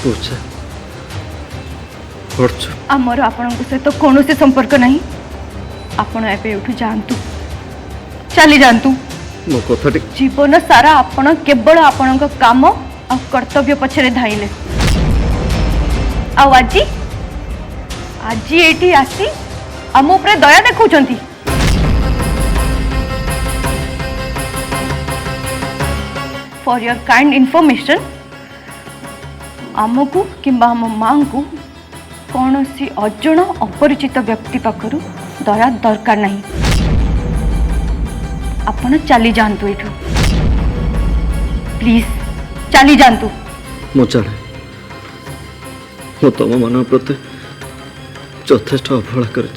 पूछे पड़छ आमर आपण सहित कौन से संपर्क नहीं आपण एठू जातु चली जातु मो कथाटी जीवन सारा आपण केवल आपण काम आ कर्तव्य पछरे धाइले आज आज एठी आसी आम उपरे दया देखौचंती फॉर योर काइंड इन्फॉर्मेशन आमको किंबा आम माँ को कौन सी अजण अपरिचित व्यक्ति पाखरु दया दरकार नहीं आपण चली जातु एठू प्लीज चली जातु मु जाने मु तुम मन प्रति यथेष्ट अवहेला कर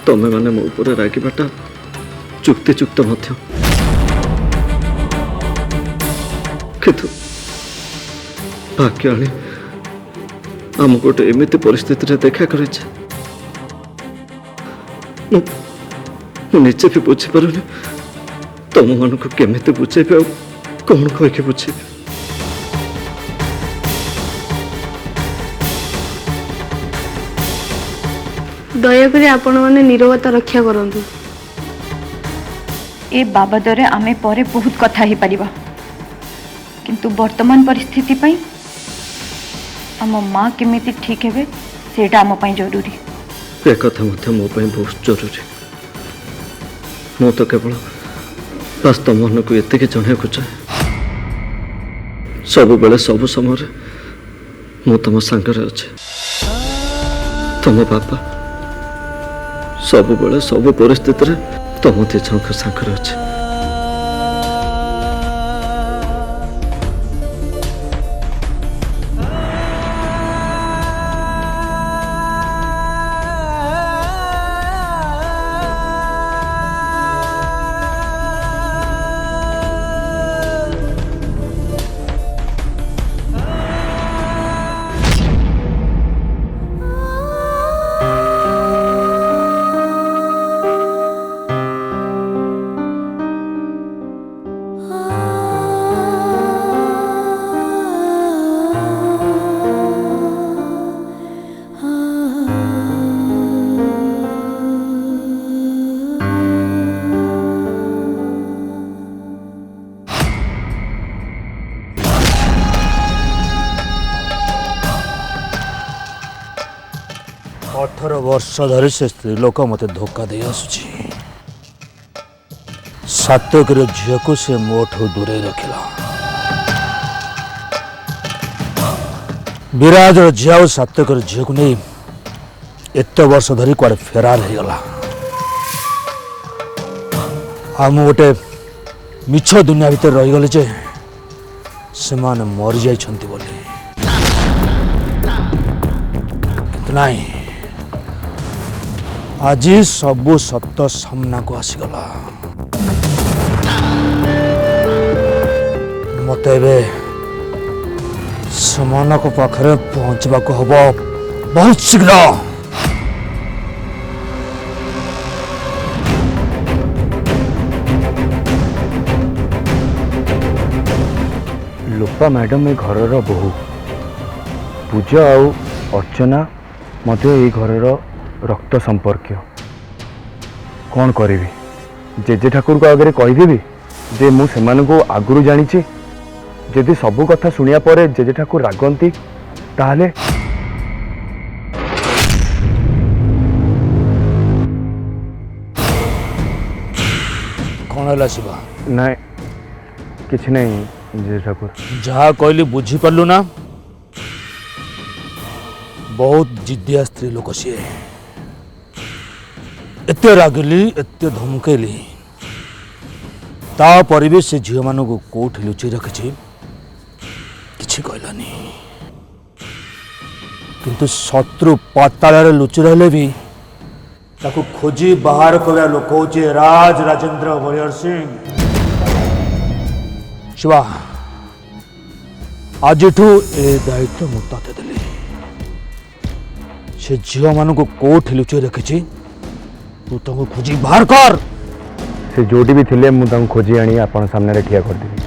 तमें मैंने मो ऊपर रागिबाटा चुक्तियुक्त मध्य किंतु भाग्य आनी आम गोटे एमती परिस्थिति देखा कर निजे भी बुझीपारुनि तुम मन को केमी बुझेबी आ कौन कहीकि बुझेबी दयाकोरी आपण माने नीरवता रक्षा करंतु ए बाबदरे आमे परे बहुत कथा ही परिबा किंतु वर्तमान परिस्थिति पई आम माँ केमिति ठीक हेबे सेटा आम पई जरूरी ए कथा मध्य मो पई बहुत जरूरी मो तो केवल बस तुम मन को एतिक जणा को चाहे सब बेले सब समय मु तुम सांगरे अच्छे तुम बापा सब बेले सब परिस्थिति तुम दी जन सांगरे अच्छे अठर वर्ष धरी से स्त्री लोक मत धोखा दे आसुची सातकर झील को से मोठू दूरे रखिला विराजर झील सातकर झील को नहीं एत वर्ष धरी कुआडे फेरार हो गला आम गोटे मिछ दुनिया भितर रहीगले जे से मरी जाइछंती बोली किंतु नहीं आज सबू सत्य सामना को आसीगला मत समान पाखे पहुंचवा को हब बहुत शीघ्र लोपा मैडम ए घर बहु पूजा आउ अर्चना मध्य ए घर रक्त संपर्क कौन करी जेजे ठाकुर को आगे कहीदेवी जे मु सेमानू आगुरी जानी जदि सबू कथा शुणिया पर जेजे ठाकुर रागंती ताहले कौन है शिवा ना किछ नहीं जेजे ठाकुर जहाँ कहली बुझी पार्लु ना बहुत जिद्दिया स्त्री लोक सी एत रागिली एत धमकेली तापर भी से झील मान को कौट लुचि रखी किसी कहलानी किंतु शत्रु पाताल लुचि रहे भी ताको खोजी बाहर कर लोक हूँ राज राजेंद्र बलियर सिंह शिवा आज ए दायित्व मुझे देली से झील मान को कौट लुचि रखी तू तुमको खोजी बाहर कर से जोटी भी थिले मु खोजी आनी आपण सामने ठिया कर देबी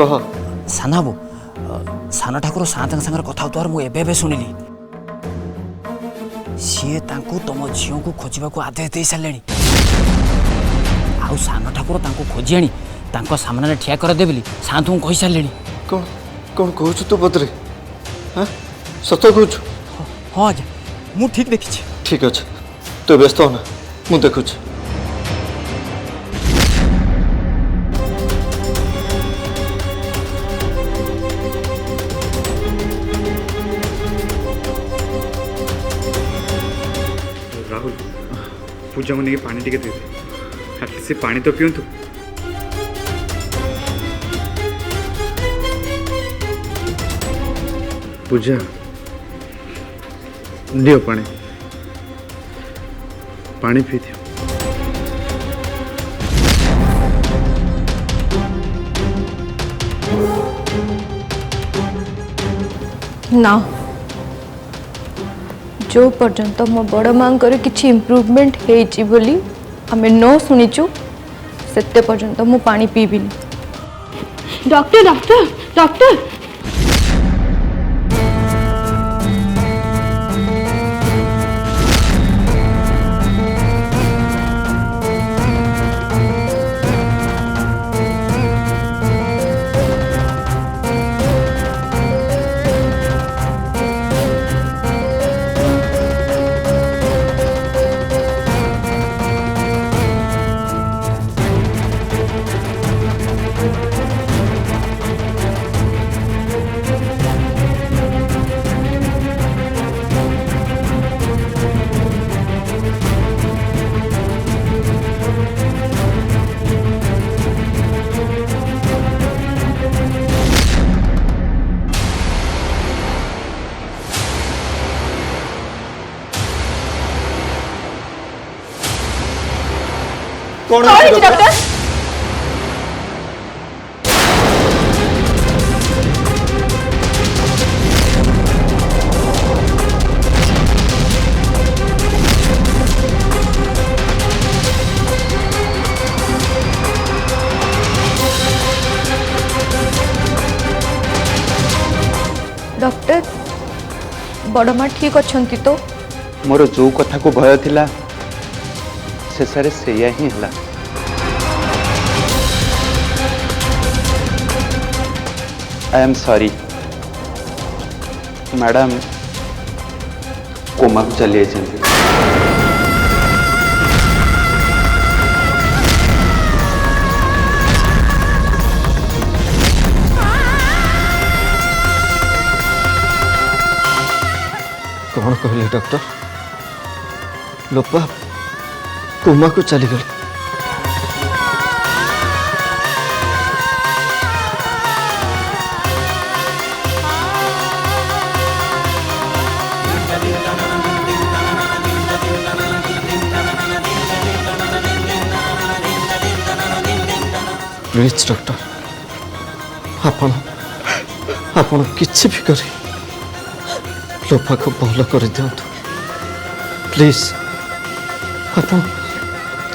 कह साना बाबू सान ठाकुर सात सागर कथा होतार मु एबे शुणिली सी तुम झील को खोजा आदेश दे सारे आउ सान ठाकुर खोजी आनी सामने ठिया करदे बोली सात को कही सारे कौन कौन कहूँ तू बदरे हाँ सत कहूँ हाँ आज्ञा मु ठीक देखी ठीक अच्छे तू व्यस्त होना मु देखुच राहुल पूजा को नहीं पानी टिके दे एटलिस्ट से पानी तो पियंतु पूजा दियो पानी पानी पी दियो ना जो पर्यंत मो बड़ माँ किसी इम्प्रूवमेंट होती बोली आम न शुणीचु से पर्यंत मु पानी पीबिनी। डॉक्टर डॉक्टर डॉक्टर कौन है डॉक्टर डॉक्टर बड़ माँ ठीक अच्छा तो मोर जो कथा को भय थिला शेषे से ही है I am sorry madam coma को चली जाए कौन कहले डॉक्टर लोपा कोमा को चली गई प्लीज डॉक्टर आपण आपण किसी भी करी लोपा को भल कर दिंतु प्लीज आपण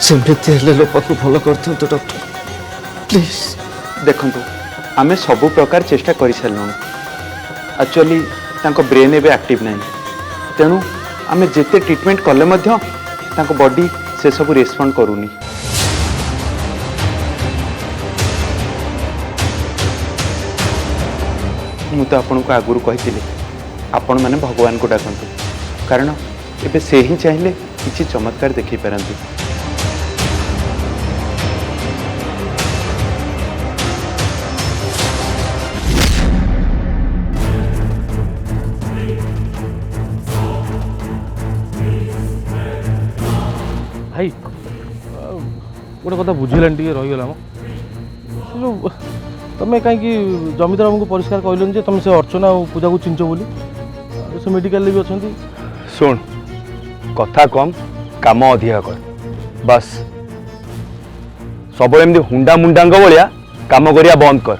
जमीती हेले लोपा को भल कर दिंतु डॉक्टर प्लीज देखु आम सबु प्रकार चेष्टा कर सारूँ एक्चुअली ब्रेन एवं एक्टिव ना तेणु आम जिते ट्रीटमेंट कले बॉडी से सब रेस्पॉन्ड करूनी मु तो आपन को आगुरी कही आपण मैंने भगवान को डाकतु कारण एबे से ही चाहिए किसी चमत्कार देखी पारती भाई गोटे कथा बुझेलानी टे रहीगला जो तुम कहीं जमीदार बाबू को परिष्कार कहलन जे तुम से अर्चना और पूजा को चिंच बोली से मेडिकल भी अच्छा सुन कथा कम काम अधिका कर बस सब एमती हुंडा मुंडा भाया काम करिया बंद कर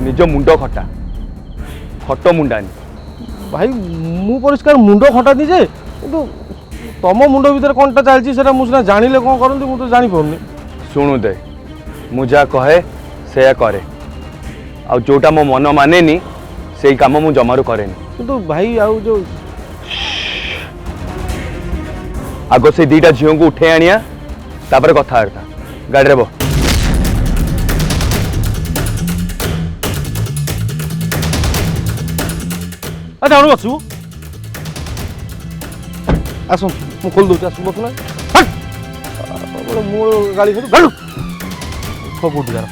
निज मुंड खटा खट मुंडानी भाई मु परिष्कार मुंड खटानी जे किंतु तुम मुंड भीतर कौनटा चलती मुझे जानिले कौन करती मुझे जानी पाऊनी शुणु दे मुझा कहे से करे आ जोटा मो मन मानेनी से काम मु जमारू करेनी କିନ୍ତୁ ଭାଇ ଆଉ ଯୋଉ आगो से दीटा झील को उठे आनिया तापर कथबार्ता गाड़ी बो ଆଚ୍ଛା ଆଣୁ ବସିବୁ ଆସନ୍ତୁ ମୁଁ ଖୋଲି ଦେଉଛି ଆସୁ ବସୁ ନା ମୁଁ ଗାଳି ଖାଲି ଗାଳୁ କୋଉଠି ଯାର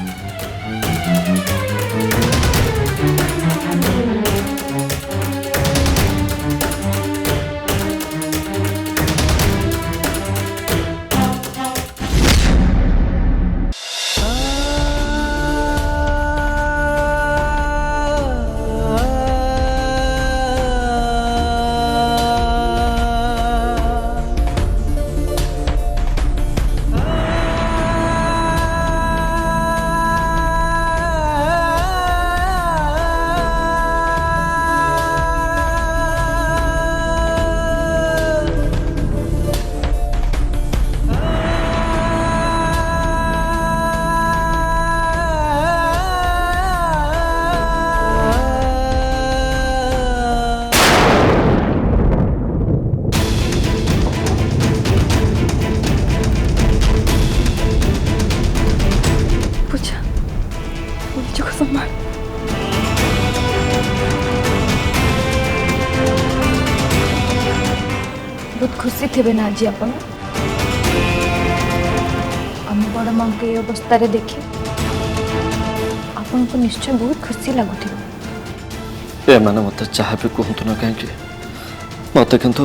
ନିଜକୁ ସମ୍ଭାଳ। ବହୁତ ଖୁସି ଥିବେ ନା ଆଜି ଆପଣ ଆମ ବଡ଼ ମାଙ୍କୁ ଏ ଅବସ୍ଥାରେ ଦେଖି ଆପଣଙ୍କୁ ନିଶ୍ଚୟ ବହୁତ ଖୁସି ଲାଗୁଥିବ। ଏମାନେ ମୋତେ ଯାହା ବି କୁହନ୍ତୁ ନା କାହିଁକି ମୋତେ କିନ୍ତୁ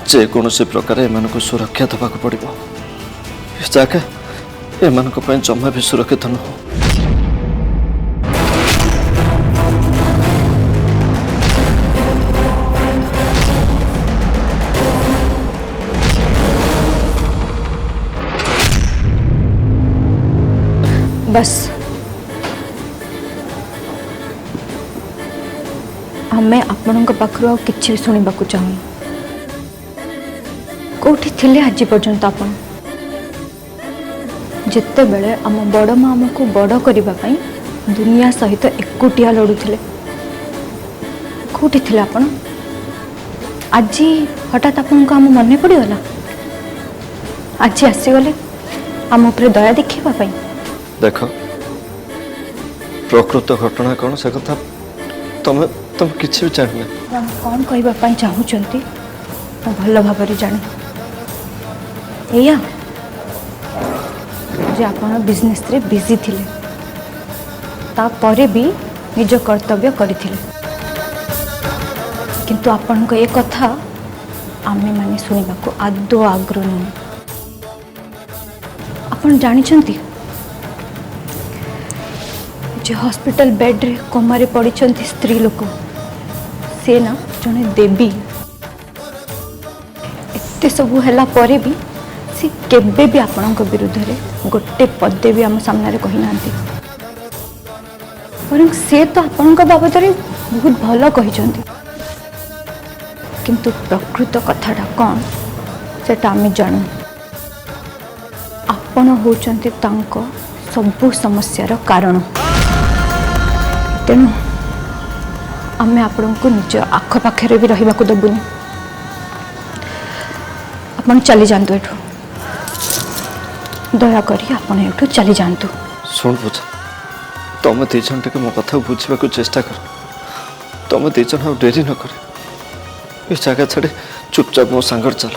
ଯେକୌଣସି ପ୍ରକାର ଏମାନଙ୍କୁ ସୁରକ୍ଷା ଦେବାକୁ ପଡ଼ିବ। ଏ ଜାଗା ଏମାନଙ୍କ ପାଇଁ ଜମା ବି ସୁରକ୍ଷିତ ନୁହଁ। बस आमे आपणक पाखरु आ किछि भी सुनिबाकू चाहूँ। कोठी थिले आज पर्यंत आपण जिते बेले आम बड़ माँ आमको बड़ करबा पई दुनिया सहित एकुटिया लड़ुथिले कोठी थिले आपण आज हठात आपन को आम मन पड़गला आज आसीगले आम ऊपर दया देखा पई। देख प्रकृत घटना कौन से कथा तुम तुम किसी भी जान कौन कहवाई चाहूँगी भल भाव जाने या जे आप बिजनेस रे बिजी थिले तापरे भी निज कर्तव्य करथिले किंतु आपण को ये कथा आमे माने सुनिबा को आदो आग्रह नहीं। आपण जानिछंती जे हॉस्पिटल बेड रे कोमारे पड़िछंती स्त्री लोक से ना जने देवी एते सबु हला परे भी से केबे भी आपणक विरुद्ध रे गोटे पदे भी आम सामने कही नांती पर से तो आपणक बाबद रे बहुत भलो कहिछंती किंतु प्रकृत कथाटा कौन सेटा आमे जानू। आपण होचंती तांको सबु समस्यार कारण तेणु आमे आपण को निज आखपाखे भी रहिबा को दबुनी। आपण चली जातु एठू दया करी आपण एठू चली जातु। सुन बुझ तुम दी जन टे मो कथा बुझा चेष्टा कर तुम दी जन आ डेरी न कर ये जगह छाड़ी चुपचाप मो सांगर चल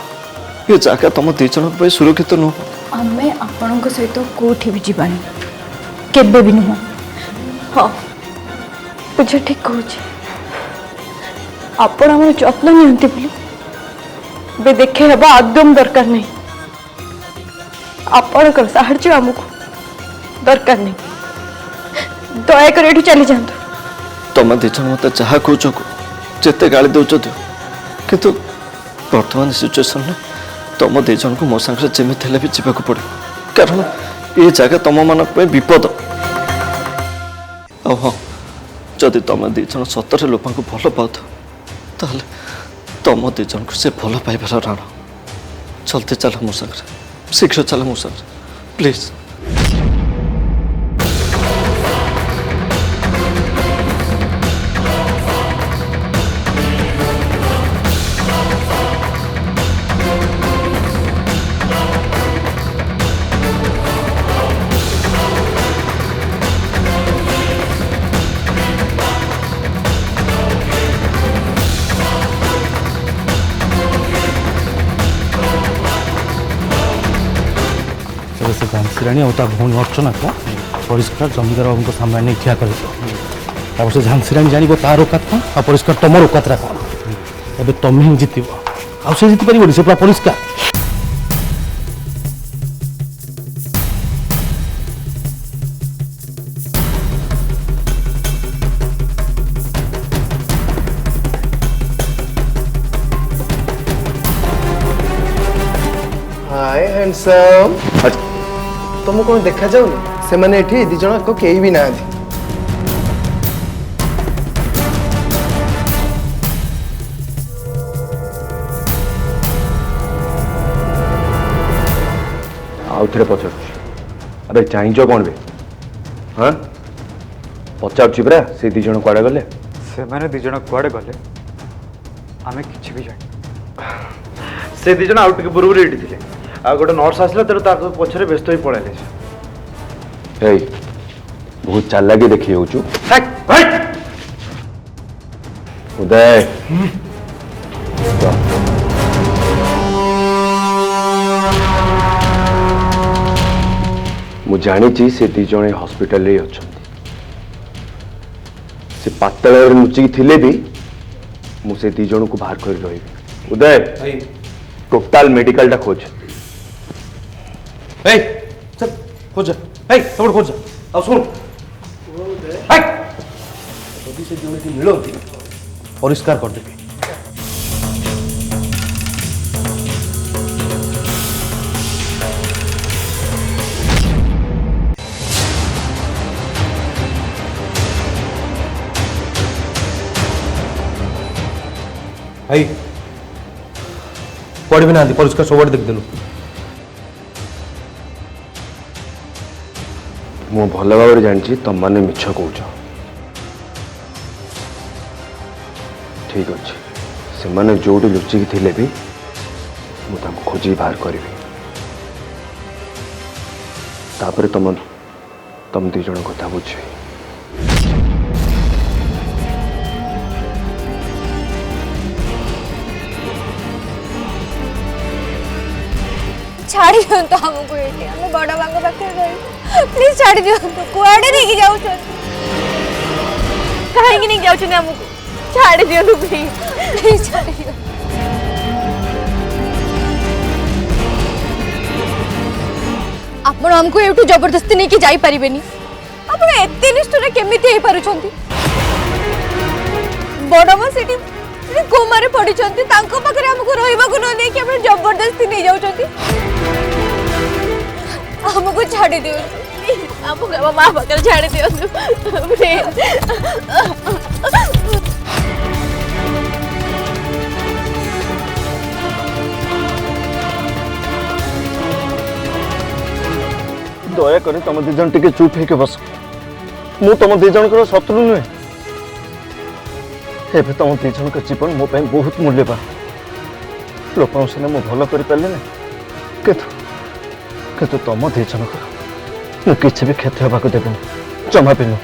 ये जगह तुम दी जन सुरक्षित नुह। आमे आपण सहित कोठी भी जीवानी केबे भी नुह। हाँ पूजा ठीक कहूँ आपण आम जत्न नियंती बोली बे देखे हेबा आदम दरकार नहीं आपणकर साहाय्य आमको दरकार नहीं दया कर एठू चली जातु। तुम दी जन मत जहाँ कौच जिते गाड़ी दौच दियो किंतु वर्तमान सिचुएसन में तुम दी जन को मो सांगे जमी भी जावाक पड़े कारण ये जगह तुम मान विपद। हाँ जदि तुम दी जन सतरे लोक भल पाऊ ताहले तुम दी जन को से भल पाइबार राण जल्दी चल मो सांगे शीघ्र चल मो सांगे प्लीज। ଝାନ୍ସିରାଣୀ ଆଉ ତା ଭଉଣୀ ଅର୍ଚ୍ଚନା को परिष्कार जमीदार बाबू सामने नहीं ठिया कर से झांसीराणी जान तार औकात कौन आ परिष्कार तुम औकात कौन एवं तुम ही जित आ जीति पार से पूरा परिष्कार हाय हैंडसम तुम कौन देखा जाऊनी से माने एठी दी जण को केही भी ना थी आउ थे पचार अरे चाहच कौन बे हाँ पचार परा से दी जन कुआड़े गले से मैंने दी जन कुआड़े गले आमे किछि भी जानी से दी जन आउ टिके बुरबुरी एठी थिले आ गोटे नर्स आसला तेरे ताको पछरे व्यस्त होई पळाले ए बहुत चालाकी देखी होचु उदय मु जानी से दी जणे हॉस्पिटल रे अछंती से पातळ लुचिकी थिले भी मु से दी जण को बाहर कर रही उदय टोटल मेडिकल टा खोज ए चल खोज ए सब खोज आ सुन ए जदी से जणे मिलती परिष्कार कर देबे आई पढ़ी भी ना परिष्कार सब देखदेलु मु भल भाव जानी तुम मैंने मिछ कौच ठीक अच्छे से मैंने जोटी लुचिकी थिले भी मुझे खोजी बाहर करी तापर तुम दी जन कथा बुझे छाड़ी दियंतु हमको एठी हम बड़ बांग पाखे गई प्लीज छाड़ी दियंतु कुआडे नहीं जाऊ कहीं नहीं जाऊ हमको छाड़ी दियंतु प्लीज छाड़ी दियंतु आपण हमको एठू जबरदस्ती नहीं कि जाई परिबेनी आपण एते निष्ठुर केमिति हे पारुछंती बड़मा सेठी कोमारे पड़ी तांको पाखरे हमको रहिबा को न दे कि आपण जबरदस्ती नहीं जाउछंती हमको छाड़ी दियो हमको मां पाखरे छाड़ी दियो प्लीज दया कर तुम दी जन टिके चुप होके बस मु तुम दी जन को शत्रु नुहे एबे तुम दी जन का जीवन मो पे बहुत मूल्यवान लोक सिने मु भल कर पारे ना किंतु तुम दी जन को किसी भी क्षति होगा देवी जमा भी नु